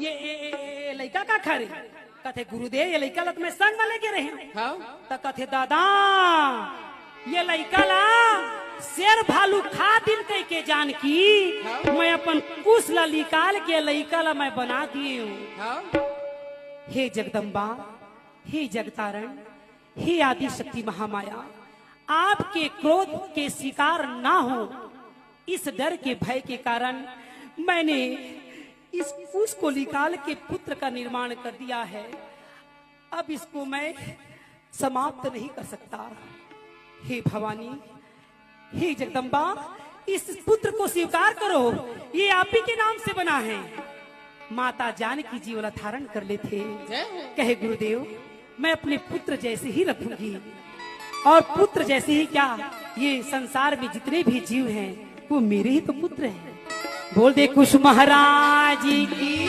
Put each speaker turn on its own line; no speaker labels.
ये लड़का का खरे कथे गुरुदेव ये लड़का लत में संग में लेके रहे तो कथे दादा ये लड़का ला शेर भालू खा दिन कह के जान की मैं अपन कुश ला निकाल के लड़का ला मैं बना दिए हूँ। हे जगदम्बा, हे जगतारण, हे आदि शक्ति महामाया, आपके क्रोध के शिकार ना हो इस डर के भय के कारण मैंने इस कुश को निकाल के पुत्र का निर्माण कर दिया है। अब इसको मैं समाप्त नहीं कर सकता। हे भवानी, हे जगदम्बा, इस पुत्र को स्वीकार करो, ये आप ही के नाम से बना है। माता जानकी जी वाला धारण कर लेते कहे गुरुदेव मैं अपने पुत्र जैसे ही रखूंगी और पुत्र जैसे ही क्या ये संसार में जितने भी जीव हैं वो मेरे ही तो पुत्र हैं। बोल दे कुश महाराज की।